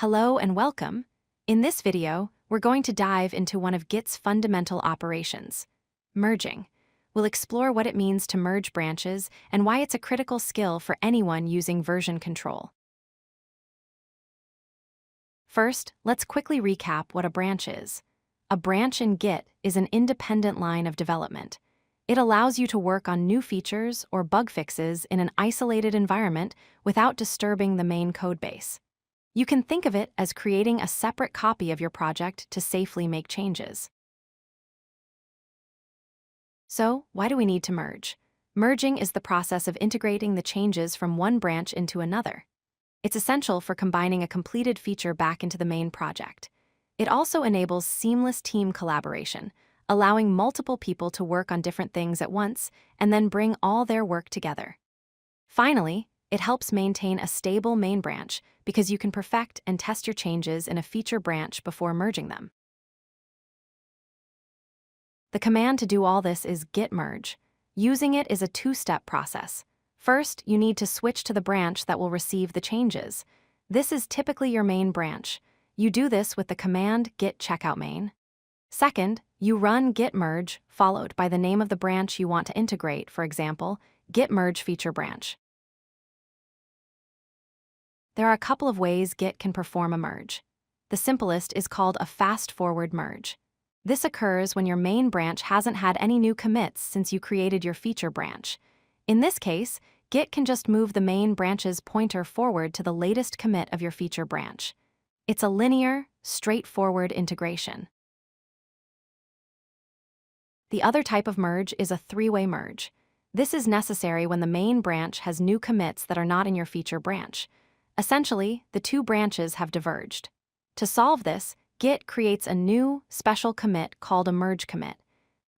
Hello and welcome. In this video, we're going to dive into one of Git's fundamental operations, merging. We'll explore what it means to merge branches and why it's a critical skill for anyone using version control. First, let's quickly recap what a branch is. A branch in Git is an independent line of development. It allows you to work on new features or bug fixes in an isolated environment without disturbing the main codebase. You can think of it as creating a separate copy of your project to safely make changes. So, why do we need to merge? Merging is the process of integrating the changes from one branch into another. It's essential for combining a completed feature back into the main project. It also enables seamless team collaboration, allowing multiple people to work on different things at once and then bring all their work together. Finally, it helps maintain a stable main branch because you can perfect and test your changes in a feature branch before merging them. The command to do all this is git merge. Using it is a two-step process. First, you need to switch to the branch that will receive the changes. This is typically your main branch. You do this with the command git checkout main. Second, you run git merge followed by the name of the branch you want to integrate, for example, git merge feature branch. There are a couple of ways Git can perform a merge. The simplest is called a fast-forward merge. This occurs when your main branch hasn't had any new commits since you created your feature branch. In this case, Git can just move the main branch's pointer forward to the latest commit of your feature branch. It's a linear, straightforward integration. The other type of merge is a three-way merge. This is necessary when the main branch has new commits that are not in your feature branch. Essentially, the two branches have diverged. To solve this, Git creates a new, special commit called a merge commit.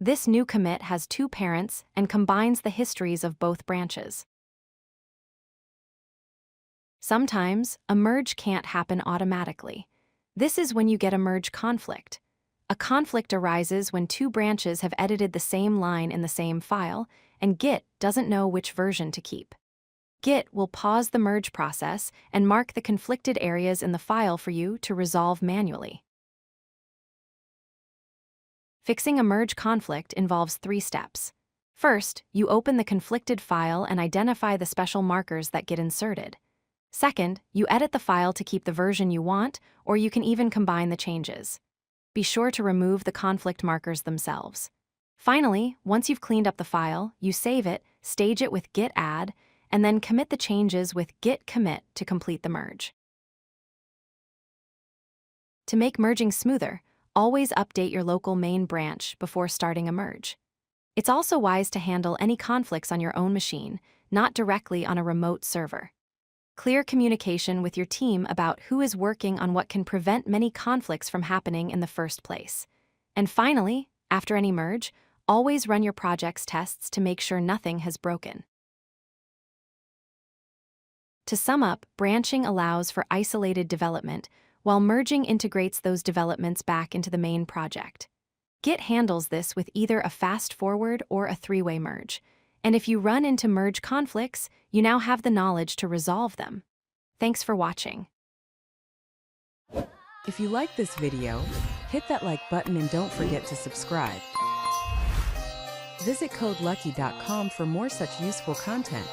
This new commit has two parents and combines the histories of both branches. Sometimes, a merge can't happen automatically. This is when you get a merge conflict. A conflict arises when two branches have edited the same line in the same file, and Git doesn't know which version to keep. Git will pause the merge process and mark the conflicted areas in the file for you to resolve manually. Fixing a merge conflict involves three steps. First, you open the conflicted file and identify the special markers that get inserted. Second, you edit the file to keep the version you want, or you can even combine the changes. Be sure to remove the conflict markers themselves. Finally, once you've cleaned up the file, you save it, stage it with git add, and then commit the changes with git commit to complete the merge. To make merging smoother, always update your local main branch before starting a merge. It's also wise to handle any conflicts on your own machine, not directly on a remote server. Clear communication with your team about who is working on what can prevent many conflicts from happening in the first place. And finally, after any merge, always run your project's tests to make sure nothing has broken. To sum up, branching allows for isolated development, while merging integrates those developments back into the main project. Git handles this with either a fast-forward or a three-way merge. And if you run into merge conflicts, you now have the knowledge to resolve them. Thanks for watching. If you like this video, hit that like button and don't forget to subscribe. Visit codelucky.com for more such useful content.